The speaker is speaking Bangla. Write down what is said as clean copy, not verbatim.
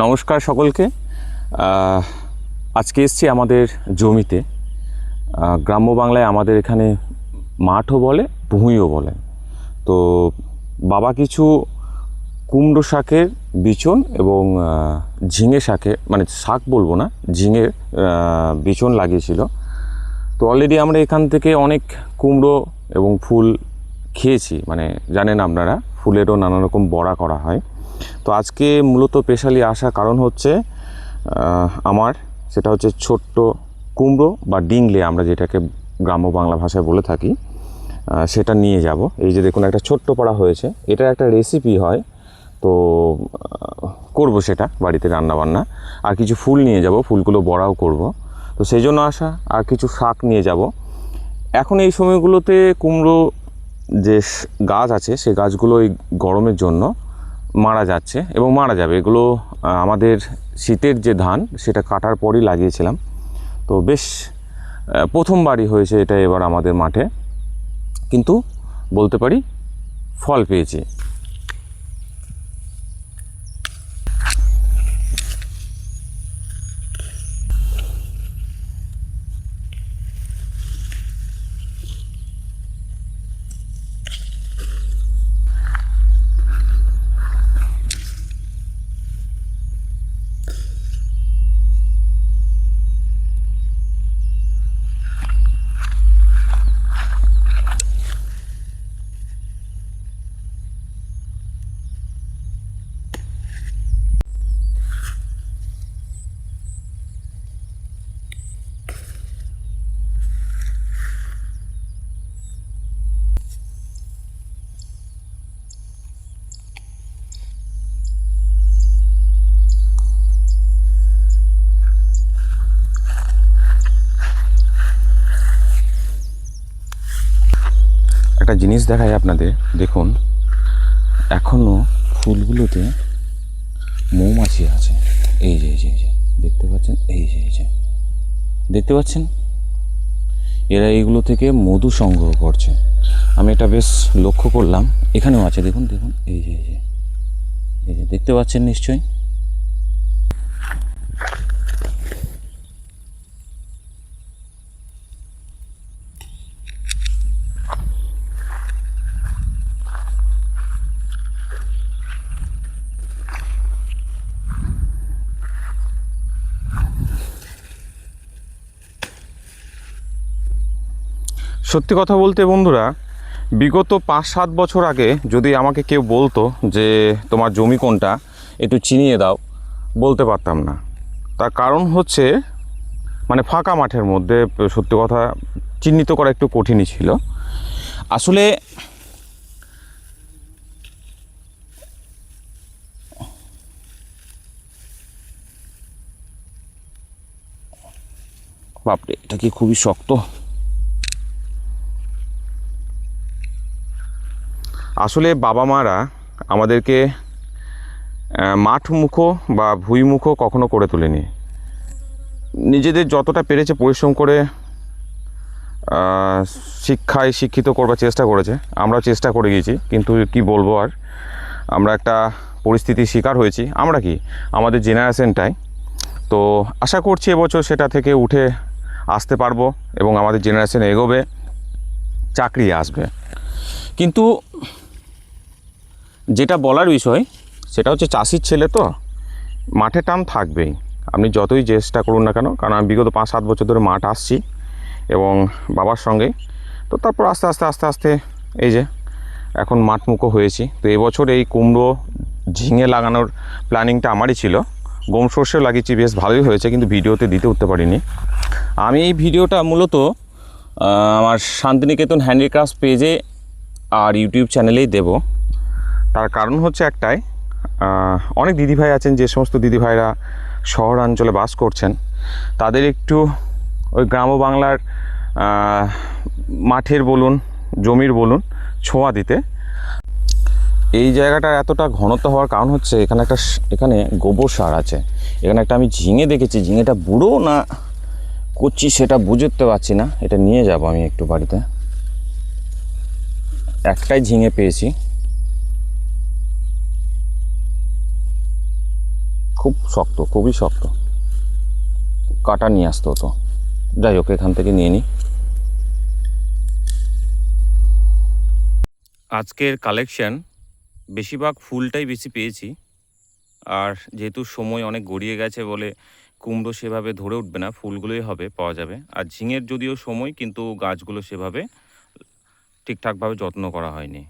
নমস্কার সকলকে। আজকে এসেছি আমাদের জমিতে। গ্রাম্য বাংলায় আমাদের এখানে মাঠও বলে, ভুঁইও বলে। তো বাবা কিছু কুমড়ো শাকের বিচন এবং ঝিঙে শাকে, মানে শাক বলবো না, ঝিঙের বিচন লাগিয়েছিল। তো অলরেডি আমরা এখান থেকে অনেক কুমড়ো এবং ফুল খেয়েছি। মানে জানেন আপনারা, ফুলেরও নানা রকম বড়া করা হয়। তো আজকে মূলত স্পেশালি আসার কারণ হচ্ছে আমার সেটা হচ্ছে ছোট্ট কুমড়ো বা ডিংলে আমরা যেটাকে গ্রাম্য বাংলা ভাষায় বলে থাকি, সেটা নিয়ে যাব। এই যে দেখুন, একটা ছোট্ট পাড়া হয়েছে, এটা একটা রেসিপি হয়। তো করব সেটা বাড়িতে রান্নাবান্না। আর কিছু ফুল নিয়ে যাব, ফুলগুলো বড়াও করব। তো সেই জন্য আসা। আর কিছু শাক নিয়ে যাব। এখন এই সময়গুলোতে কুমড়ো যে গাছ আছে, সেই গাছগুলো এই গরমের জন্য মারা যাচ্ছে এবং মারা যাবে। এগুলো আমাদের শীতের যে ধান, সেটা কাটার পরই লাগিয়েছিলাম। তো বেশ প্রথমবারই হয়েছে এটা এবার আমাদের মাঠে, কিন্তু বলতে পারি ফল পেয়েছি। একটা জিনিস দেখাই আপনাদের, দেখুন এখনও ফুলগুলোতে মৌমাছি আছে। এই যে দেখতে পাচ্ছেন, এই যে দেখতে পাচ্ছেন, এরা এইগুলো থেকে মধু সংগ্রহ করছে। আমি এটা বেশ লক্ষ্য করলাম। এখানেও আছে, দেখুন এই যে দেখতে পাচ্ছেন নিশ্চয়ই। সত্যি কথা বলতে বন্ধুরা, বিগত 5-7 বছর আগে যদি আমাকে কেউ বলতো যে তোমার জমি কোনটা, একটু চিনিয়ে দাও, বলতে পারতাম না। তার কারণ হচ্ছে, মানে ফাঁকা মাঠের মধ্যে সত্যি কথা চিহ্নিত করা একটু কঠিনই ছিল আসলে। বাপরে, এটা কি খুবই শক্ত। আসলে বাবা মারা আমাদেরকে মাঠমুখো বা ভুঁইমুখো কখনো করে তোলেনি। নিজেদের যতটা পেরেছে পরিশ্রম করে শিক্ষায় শিক্ষিত করবার চেষ্টা করেছে। আমরা চেষ্টা করে গেছি, কিন্তু কি বলবো আর, আমরা একটা পরিস্থিতির শিকার হয়েছি। আমরা কি, আমাদের জেনারেশনটাই। তো আশা করছি এবছর সেটা থেকে উঠে আসতে পারবো এবং আমাদের জেনারেশন এগোবে, চাকরি আসবে। কিন্তু যেটা বলার বিষয় সেটা হচ্ছে, চাষির ছেলে তো মাঠে টান থাকবেই, আপনি যতই চেষ্টা করুন না কেন। কারণ আমি বিগত 5-7 বছর ধরে মাঠ আসছি এবং বাবার সঙ্গে। তো তারপর আস্তে আস্তে এই যে এখন মাঠমুখো হয়েছি। তো এবছর এই কুমড়ো ঝিঙে লাগানোর প্ল্যানিংটা আমারই ছিল। গম সর্ষেও লাগিয়েছি, বেশ ভালোই হয়েছে, কিন্তু ভিডিওতে দিতে উঠতে পারিনি। আমি এই ভিডিওটা মূলত আমার শান্তিনিকেতন হ্যান্ডিক্রাফট পেজে আর ইউটিউব চ্যানেলেই দেব। তার কারণ হচ্ছে একটাই, অনেক দিদিভাই আছেন, যে সমস্ত দিদিভাইরা শহরাঞ্চলে বাস করছেন, তাদের একটু ওই গ্রাম্য বাংলার মাঠের বলুন, জমির বলুন, ছোঁয়া দিতে। এই জায়গাটার এতটা ঘনত্ব হওয়ার কারণ হচ্ছে, এখানে গোবর সার আছে। এখানে একটা আমি ঝিঙে দেখেছি, ঝিঙেটা বুড়ো না কচি সেটা বুঝতে পারছি না। এটা নিয়ে যাব আমি একটু বাড়িতে। একটাই ঝিঙে পেয়েছি, খুব শক্ত, খুবই শক্ত, কাটা নিয়ে আসতে হতো। যাই হোক, এখান থেকে নিয়ে নিই। আজকের কালেকশন বেশিরভাগ ফুলটাই বেশি পেয়েছি, আর যেহেতু সময় অনেক গড়িয়ে গেছে বলে কুমড়ো সেভাবে ধরে উঠবে না, ফুলগুলোই হবে পাওয়া যাবে। আর ঝিঙের যদিও সময়, কিন্তু গাছগুলো সেভাবে ঠিকঠাকভাবে যত্ন করা হয়নি।